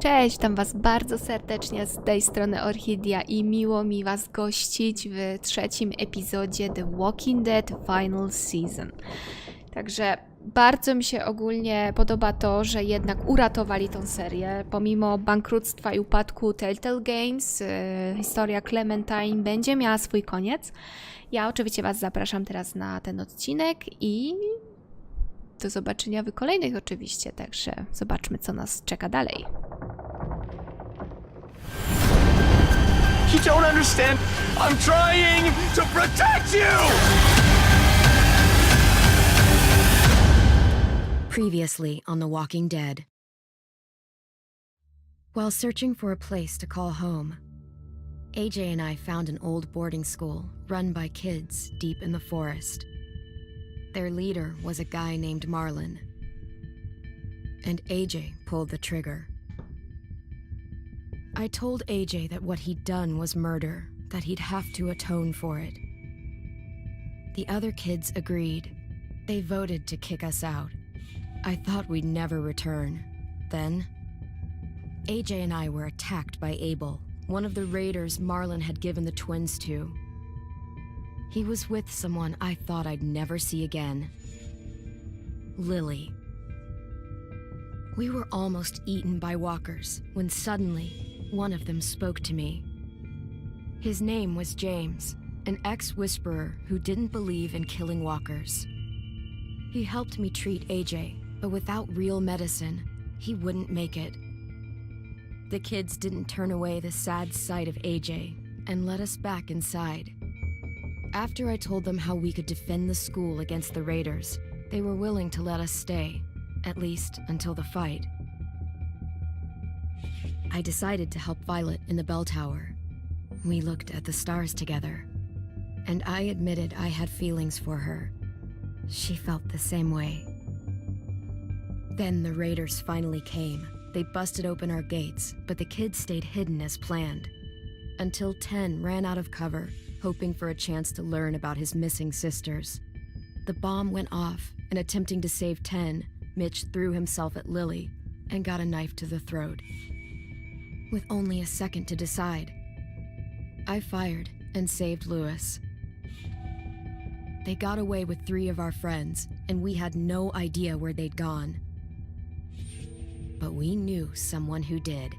Cześć, witam Was bardzo serdecznie z tej strony Orchidia i miło mi Was gościć w trzecim epizodzie The Walking Dead Final Season. Także bardzo mi się ogólnie podoba to, że jednak uratowali tą serię. Pomimo bankructwa i upadku Telltale Games, historia Clementine będzie miała swój koniec. Ja oczywiście Was zapraszam teraz na ten odcinek i do zobaczenia w kolejnych oczywiście, także zobaczmy, co nas czeka dalej. You don't understand. I'm trying to protect you! Previously on The Walking Dead. While searching for a place to call home, AJ and I found an old boarding school run by kids deep in the forest. Their leader was a guy named Marlon, and AJ pulled the trigger. I told AJ that what he'd done was murder, that he'd have to atone for it. The other kids agreed. They voted to kick us out. I thought we'd never return. Then, AJ and I were attacked by Abel, one of the raiders Marlon had given the twins to. He was with someone I thought I'd never see again. Lily. We were almost eaten by walkers when suddenly, one of them spoke to me. His name was James, an ex-whisperer who didn't believe in killing walkers. He helped me treat AJ, but without real medicine, he wouldn't make it. The kids didn't turn away the sad sight of AJ and let us back inside. After I told them how we could defend the school against the raiders, they were willing to let us stay, at least until the fight. I decided to help Violet in the bell tower. We looked at the stars together, and I admitted I had feelings for her. She felt the same way. Then the raiders finally came. They busted open our gates, but the kids stayed hidden as planned. Until 10 ran out of cover, hoping for a chance to learn about his missing sisters. The bomb went off, and attempting to save 10, Mitch threw himself at Lily and got a knife to the throat. With only a second to decide, I fired and saved Lewis. They got away with 3 of our friends, and we had no idea where they'd gone. But we knew someone who did.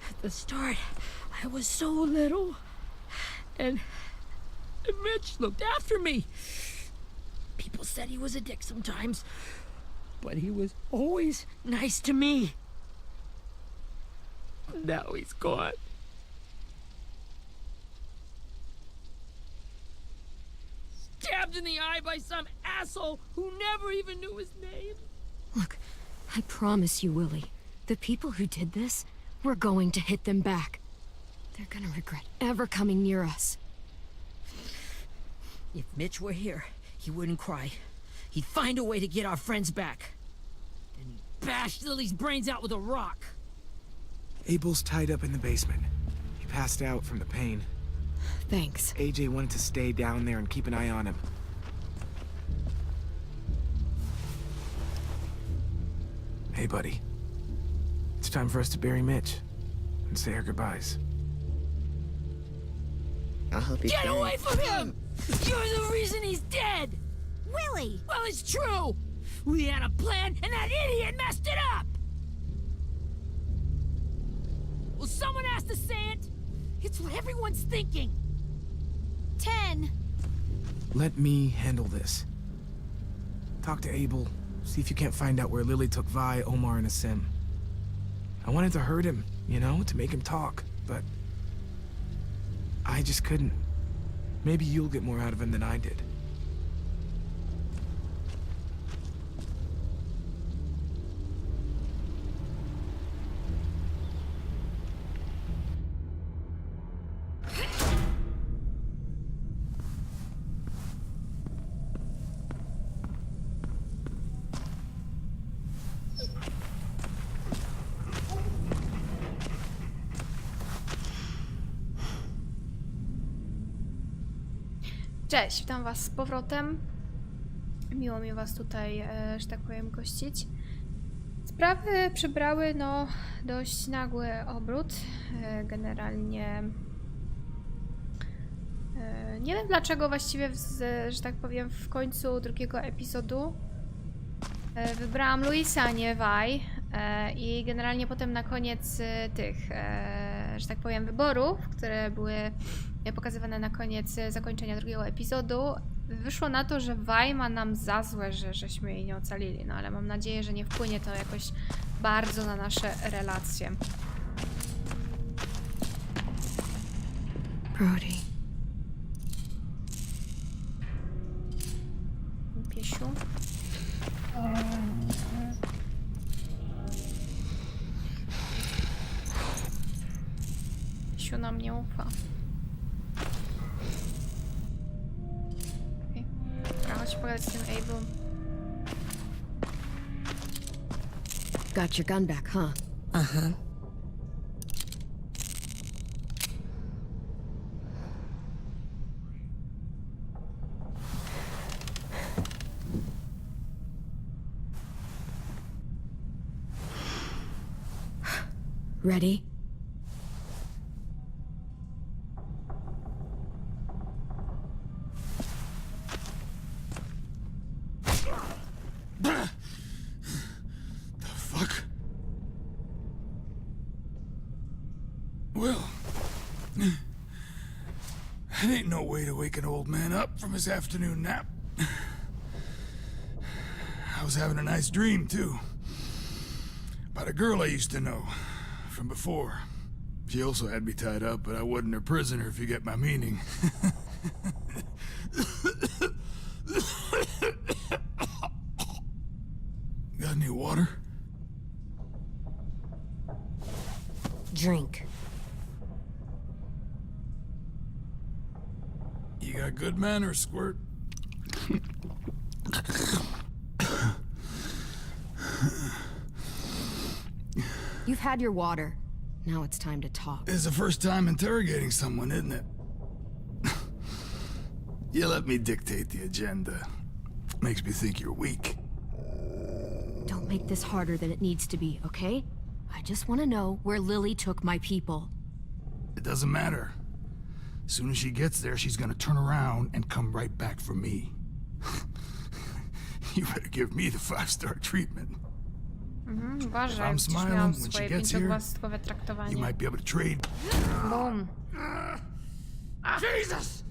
At the start, I was so little, and Mitch looked after me. People said he was a dick sometimes, but he was always nice to me. Now he's gone. Stabbed in the eye by some asshole who never even knew his name. Look, I promise you, Willie, the people who did this, we're going to hit them back. They're gonna regret ever coming near us. If Mitch were here, he wouldn't cry. He'd find a way to get our friends back. Then he'd bash Lily's brains out with a rock. Abel's tied up in the basement. He passed out from the pain. Thanks. AJ wanted to stay down there and keep an eye on him. Hey, buddy. It's time for us to bury Mitch and say our goodbyes. I'll help you. Get away from him! You're the reason he's dead! Willie! Well, it's true! We had a plan, and that idiot messed it up! Well, someone has to say it! It's what everyone's thinking. 10. Let me handle this. Talk to Abel. See if you can't find out where Lily took Vi, Omar, and Asim. I wanted to hurt him, you know, to make him talk, but I just couldn't. Maybe you'll get more out of him than I did. Cześć, witam was z powrotem. Miło mi was tutaj, że tak powiem, gościć. Sprawy przybrały, no, dość nagły obrót. Generalnie nie wiem dlaczego właściwie, że tak powiem, w końcu drugiego epizodu wybrałam Luisa, a nie Vi. I generalnie potem na koniec tych, że tak powiem, wyborów, które były pokazywane na koniec zakończenia drugiego epizodu, wyszło na to, że Vi ma nam za złe, żeśmy jej nie ocalili. No ale mam nadzieję, że nie wpłynie to jakoś bardzo na nasze relacje. Brody. Piesiu. Piesiu nam nie ufa. Okay. Dobra, chodź pogadać z tym Abel. Got your gun back, huh? Uh-huh. Ready? Well, that ain't no way to wake an old man up from his afternoon nap. I was having a nice dream, too. About a girl I used to know from before. She also had me tied up, but I wasn't her prisoner, if you get my meaning. Got any water? Drink. You got good manners, Squirt. You've had your water. Now it's time to talk. It's the first time interrogating someone, isn't it? You let me dictate the agenda. Makes me think you're weak. Don't make this harder than it needs to be, okay? I just want to know where Lily took my people. It doesn't matter. As soon as she gets there, she's gonna turn around and come right back for me. You better give me the 5-star treatment. Uważaj, I'm będziesz miał smiling when swoje she gets here. pięciogłostkowe You traktowanie. might be able to trade. Bum. Jesus!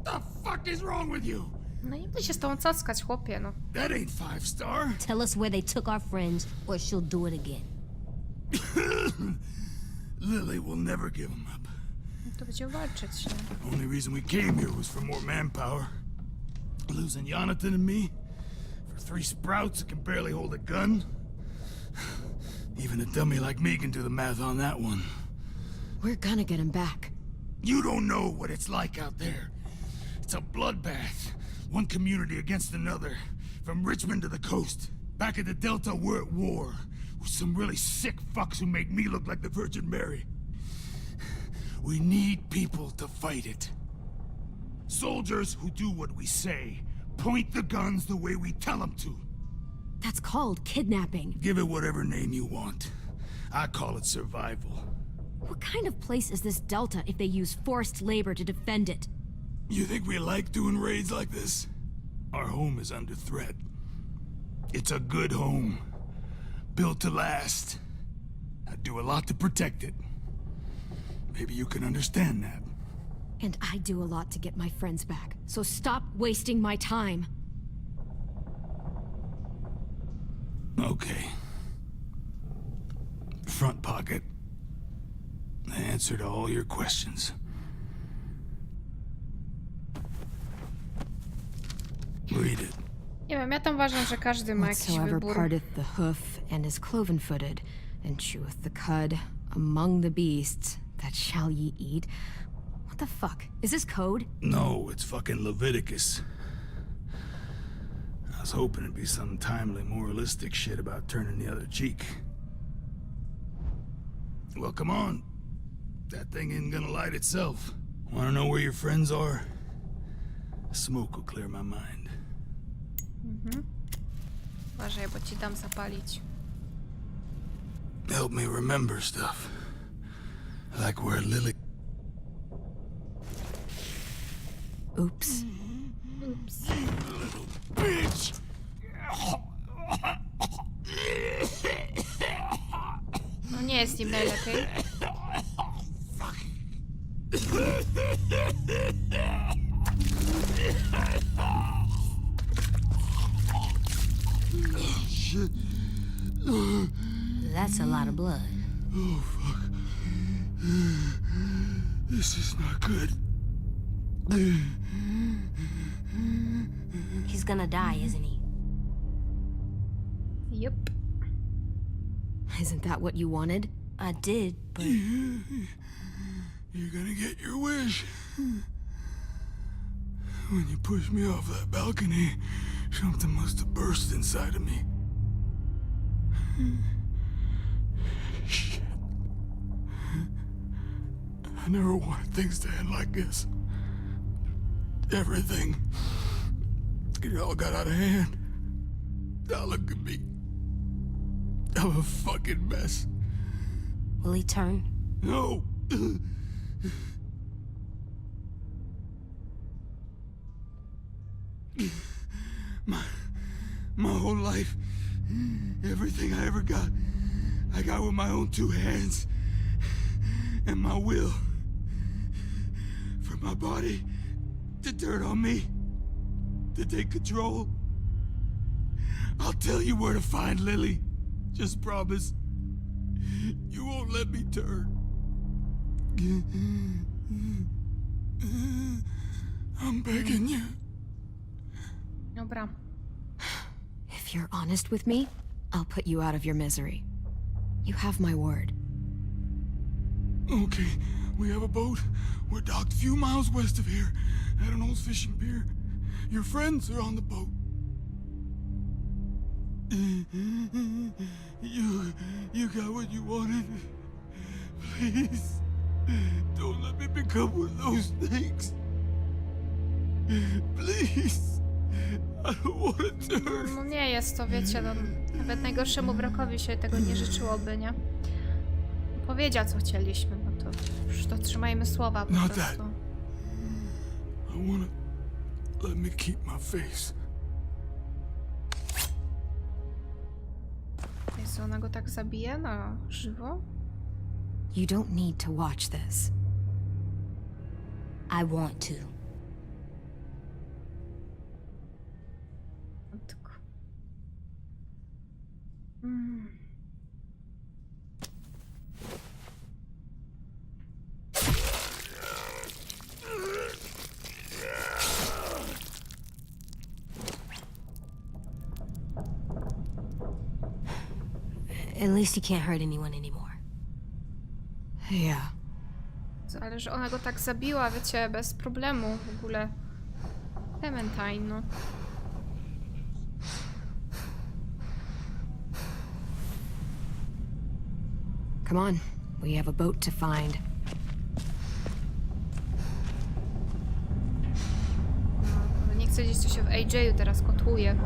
The fuck is wrong with you? No nie będę się z tobą cackać, chłopie, no. That ain't 5-star. Tell us where they took our friends, or she'll do it again. Lily will never give him up. No to będzie walczyć, nie? Only reason we came here was for more manpower. Losing Jonathan and me for 3 sprouts that can barely hold a gun. Even a dummy like me can do the math on that one. We're gonna get him back. You don't know what it's like out there. It's a bloodbath. One community against another. From Richmond to the coast. Back at the Delta, we're at war. With some really sick fucks who make me look like the Virgin Mary. We need people to fight it. Soldiers who do what we say. Point the guns the way we tell them to. That's called kidnapping. Give it whatever name you want. I call it survival. What kind of place is this Delta if they use forced labor to defend it? You think we like doing raids like this? Our home is under threat. It's a good home. Built to last. I do a lot to protect it. Maybe you can understand that. And I do a lot to get my friends back, so stop wasting my time. Okay. Front pocket. The answer to all your questions. Read it. Nie wiem, ja tam uważam, że każdy ma jakiś Whatsoever wybór. parteth the hoof and is cloven-footed, and cheweth the cud among the beasts, that shall ye eat. What the fuck? Is this code? No, it's fucking Leviticus. I was hoping it'd be some timely moralistic shit about turning the other cheek. Well, come on. That thing ain't gonna light itself. Wanna know where your friends are? Smoke will clear my mind. Uważaj, bo ci dam zapalić. Help me remember stuff. Like where Lily... Oops. Bitch! No nie jest nim najlepiej. That's a lot of blood. Oh, fuck. This is not good. He's gonna die, isn't he? Yup. Isn't that what you wanted? I did, but You're gonna get your wish. When you pushed me off that balcony, something must have burst inside of me. Shit. I never wanted things to end like this. Everything. It all got out of hand. Now look at me. I'm a fucking mess. will he turn? No! My whole life, everything I ever got, I got with my own two hands and my will. For my body to turn on me, to take control. I'll tell you where to find Lily. Just promise. You won't let me turn. I'm begging you. Dobra. If you're honest with me, I'll put you out of your misery. You have my word. Okay, we have a boat. We're docked a few miles west of here at an old fishing pier. Your friends are on the boat. You got what you wanted. Please, don't let me become one of those things. Please, I don't want to turn. No nie jest to, wiecie, no, nawet najgorszemu wrogowi się tego nie życzyłoby, nie? Powiedział, co chcieliśmy, no to już dotrzymajmy słowa po Not prostu. I wanna let me keep my face. Jezu, ona go tak zabije na żywo? You don't need to watch this. I want to. Matko. At least he can't hurt anyone anymore. Yeah. Ale że ona go tak zabiła, wiecie, bez problemu w ogóle. Clementine, no. Come on. We have a boat to find. No, nie chcę gdzieś, co się w AJ-u teraz kotłuje.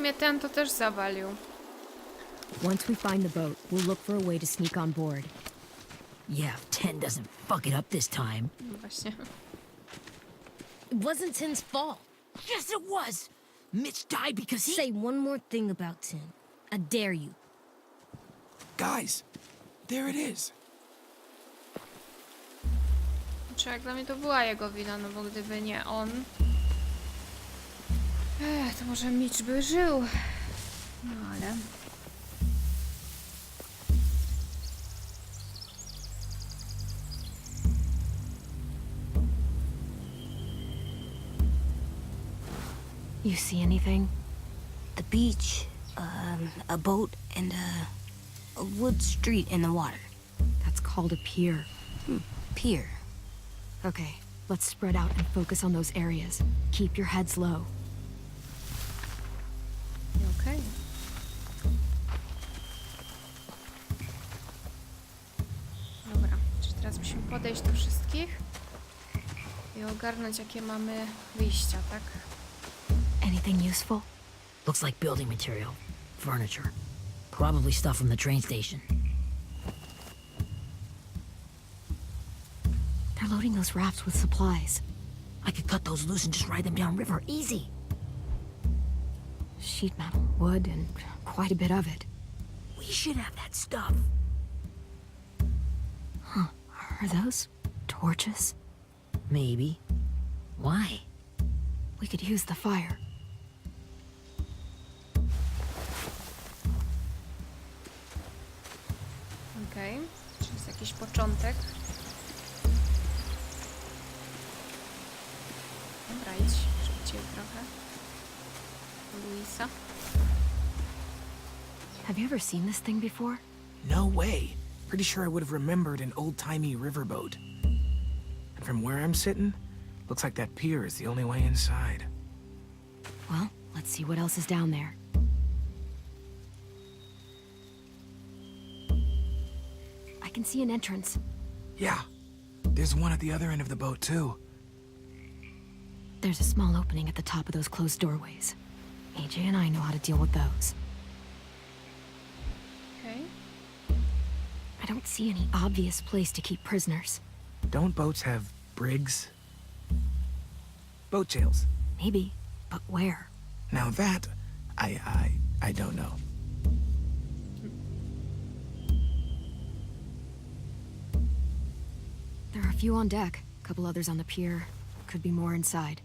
sumie ten to też zawalił. Once we find the boat, we'll look for a way to sneak on board. Yeah, if 10 doesn't fuck it up this time. No właśnie. It wasn't 10's fault. Yes, it was! Mitch died because he... Say one more thing about 10. I dare you. Guys, there it is. Znaczy, jak dla mnie to była jego wina, no bo gdyby nie on... to może Mitch by żył. No ale... You see anything? The beach, a boat, and a wood street in the water. That's called a pier. Pier. Okay, let's spread out and focus on those areas. Keep your heads low. Okej. Dobra, czy teraz musimy podejść do wszystkich i ogarnąć, jakie mamy wyjścia, tak? Anything useful? Looks like building material. Furniture. Probably stuff from the train station. They're loading those rafts with supplies. I could cut those loose and just ride them downriver. Easy. Sheet metal, wood, and quite a bit of it. We should have that stuff. Are those torches? Maybe. Why? We could use the fire. Okej, czy jest jakiś początek? Dobra, idź szybciej trochę. Luisa. Have you ever seen this thing before? No way. Pretty sure I would have remembered an old-timey riverboat. And from where I'm sitting, looks like that pier is the only way inside. Well, let's see what else is down there. I can see an entrance. Yeah. There's one at the other end of the boat, too. There's a small opening at the top of those closed doorways. AJ and I know how to deal with those. Okej. I don't see any obvious place to keep prisoners. Don't boats have brigs? Boat jails. Maybe, but where? Now that, I don't know. There are a few on deck, a couple others on the pier. Could be more inside.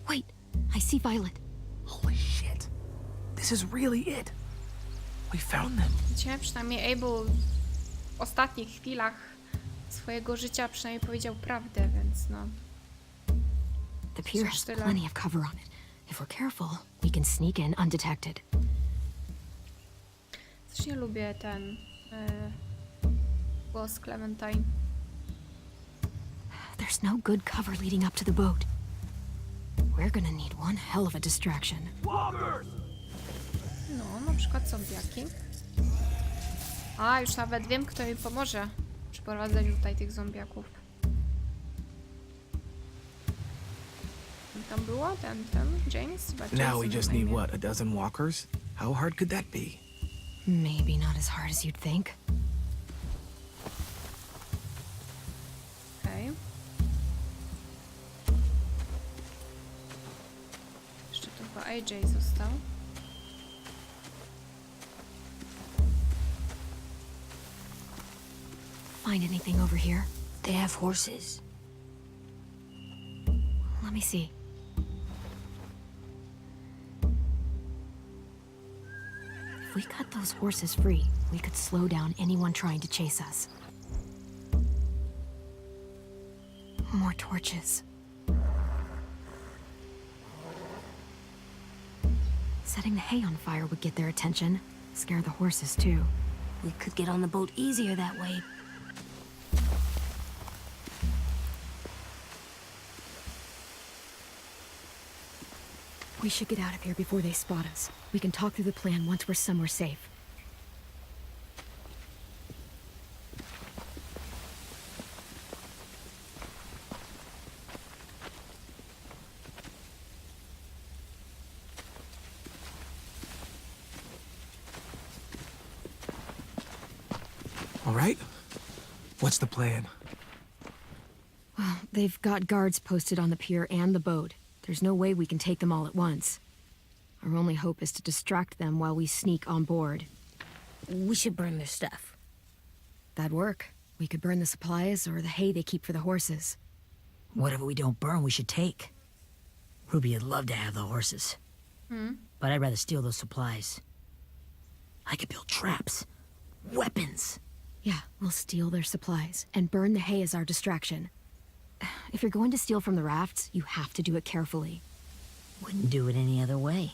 Wait, I see Violet. Holy shit. This is really it. We found them. Wiecie, przynajmniej Abel w ostatnich chwilach swojego życia przynajmniej powiedział prawdę, więc no. The pier has plenty of cover on it. If we're careful, we can sneak in undetected. Też nie lubię ten głos Clementine. There's no good cover leading up to the boat. We're gonna need one hell of a distraction. No, na przykład zombiaki. A, już nawet wiem, kto mi pomoże przy prowadzeniu tutaj tych zombiaków. Tam było ten James? Chyba Now James we na just need, imię. what, a dozen walkers? How hard could that be? Maybe not as hard as you'd think. Okej. Jeszcze tu chyba AJ został. Find anything over here? They have horses. Let me see. If we cut those horses free, we could slow down anyone trying to chase us. More torches. Setting the hay on fire would get their attention. Scare the horses, too. We could get on the boat easier that way. We should get out of here before they spot us. We can talk through the plan once we're somewhere safe. What's the plan? Well, they've got guards posted on the pier and the boat. There's no way we can take them all at once. Our only hope is to distract them while we sneak on board. We should burn their stuff. That'd work. We could burn the supplies or the hay they keep for the horses. Whatever we don't burn, we should take. Ruby would love to have the horses. But I'd rather steal those supplies. I could build traps. Weapons. Yeah, we'll steal their supplies and burn the hay as our distraction. If you're going to steal from the rafts, you have to do it carefully. Wouldn't do it any other way.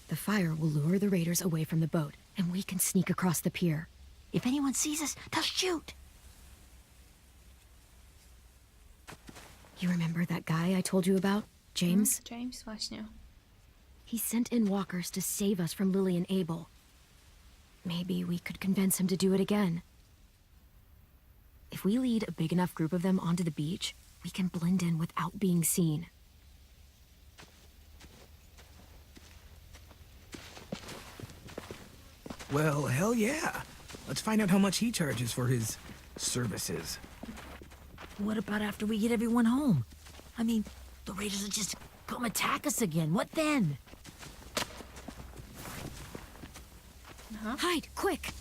The fire will lure the raiders away from the boat, and we can sneak across the pier. If anyone sees us, they'll shoot. You remember that guy I told you about? James? James, właśnie. He sent in walkers to save us from Lily and Abel. Maybe we could convince him to do it again. If we lead a big enough group of them onto the beach, we can blend in without being seen. Well, hell yeah. Let's find out how much he charges for his services. What about after we get everyone home? I mean, the raiders will just come attack us again. What then? Hide, quick!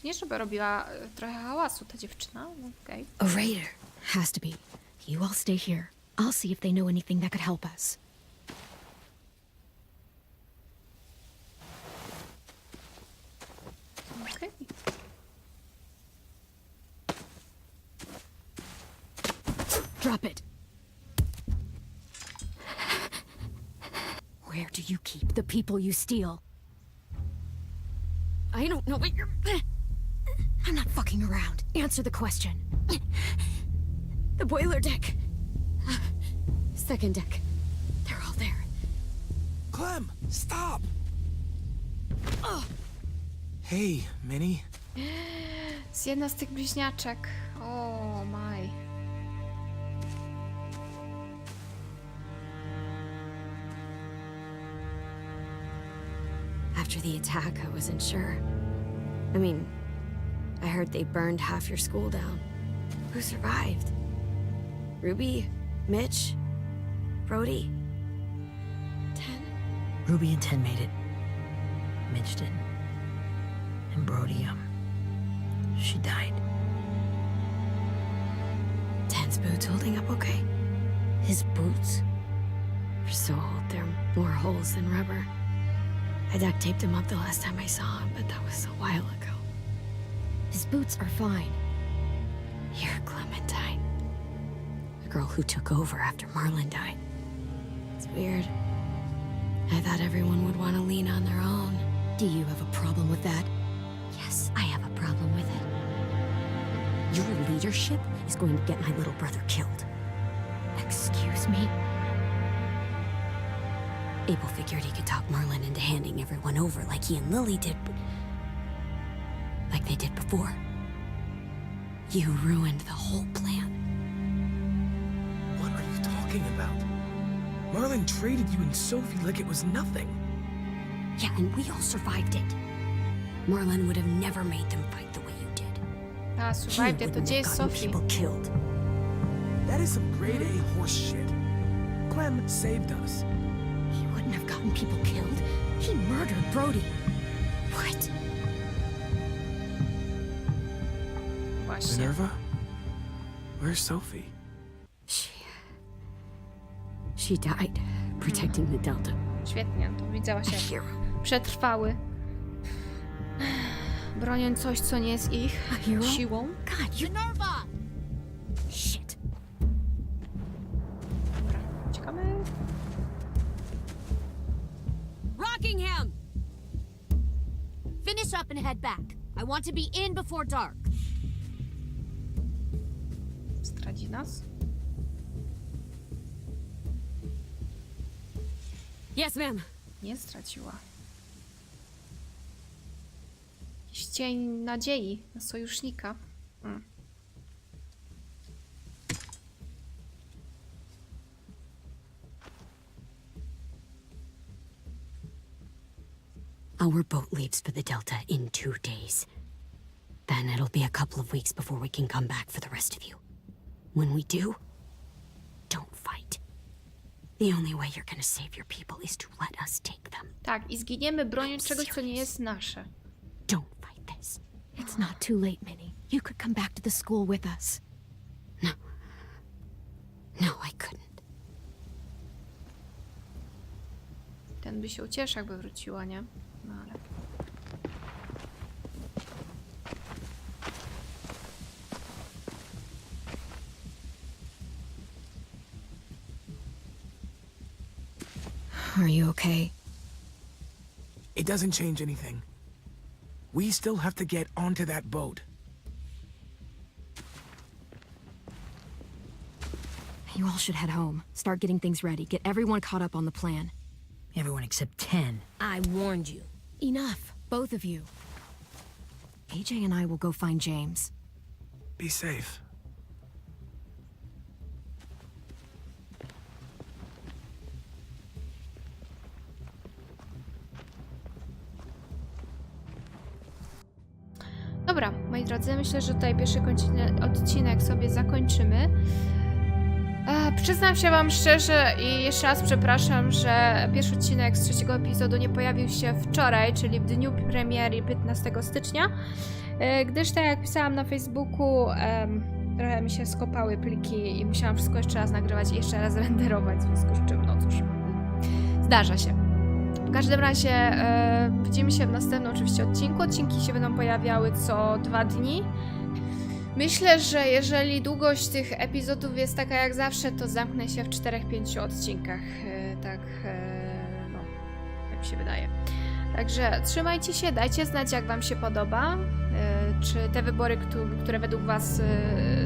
Nie, żeby robiła trochę hałasu ta dziewczyna. No, okej. A raider. Has to be. You all stay here. I'll see if they know anything that could help us. Okej. Drop it. Where do you keep the people you steal? I don't know what you're... I'm not fucking around. Answer the question. The boiler deck. Second deck. They're all there. Clem, stop! Hey, Minnie. Z jedna z tych bliźniaczek. O, maj. After the attack, I wasn't sure. I mean, I heard they burned half your school down. Who survived? Ruby? Mitch? Brody? 10? Ruby and 10 made it. Mitch didn't. And Brody, she died. 10's boots holding up okay? His boots? They're so old, they're more holes than rubber. I duct taped him up the last time I saw him, but that was a while ago. His boots are fine. You're Clementine. The girl who took over after Marlon died. It's weird. I thought everyone would want to lean on their own. Do you have a problem with that? Yes, I have a problem with it. Your leadership is going to get my little brother killed. Excuse me? Abel figured he could talk Marlon into handing everyone over like he and Lily did, but... like they did before. You ruined the whole plan. What are you talking about? Marlon traded you and Sophie like it was nothing. Yeah, and we all survived it. Marlon would have never made them fight the way you did. A, He słuchajcie, to wouldn't gdzie have jest gotten Sophie? people killed. That is some grade A horse shit. Clem saved us. He wouldn't have gotten people killed. He murdered Brody. What? Właśnie. Minerva? Where's Sophie? She died protecting the Delta. Świetnie, to widziałaś jak Hero. przetrwały. Broniąc coś, co nie jest ich hero? siłą. God, you... Minerva! Shit. Dobra, uciekamy. Rockingham! Finish up and head back. I want to be in before dark. Zdradzi nas. Yes, ma'am. Nie straciła. Jakiś cień nadziei na sojusznika. Our boat leaves for the Delta in 2 days. Then it'll be a couple of weeks before we can come back for the rest of you. When we do, don't fight. The only way you're gonna save your people is to let us take them. Tak, i zginiemy broniąc czegoś, co nie jest nasze. Don't fight this. It's not too late, Minnie. You could come back to the school with us. No. No, I couldn't. Ten by się ucieszył, jakby wróciła, nie? No ale... Are you okay? It doesn't change anything. We still have to get onto that boat. You all should head home. Start getting things ready. Get everyone caught up on the plan. Everyone except 10. I warned you. Enough, both of you. AJ and I will go find James. Be safe. Dobra, moi drodzy, myślę, że tutaj pierwszy odcinek sobie zakończymy. Przyznam się wam szczerze i jeszcze raz przepraszam, że pierwszy odcinek z 3. epizodu nie pojawił się wczoraj, czyli w dniu premiery 15 stycznia, gdyż tak jak pisałam na Facebooku, trochę mi się skopały pliki i musiałam wszystko jeszcze raz nagrywać i jeszcze raz renderować, w związku z czym, no cóż, zdarza się. W każdym razie widzimy się w następnym oczywiście odcinku. Odcinki się będą pojawiały co 2 dni. Myślę, że jeżeli długość tych epizodów jest taka jak zawsze, to zamknę się w 4-5 odcinkach. No, tak mi się wydaje. Także trzymajcie się, dajcie znać, jak wam się podoba. Czy te wybory, które według was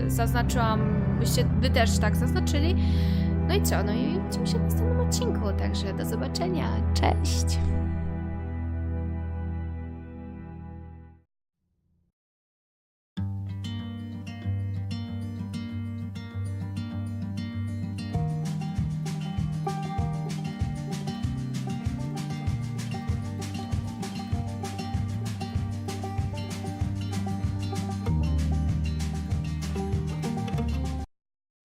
zaznaczyłam, byście wy też tak zaznaczyli. No i co? No i widzimy się w następnym odcinku. Także do zobaczenia. Cześć!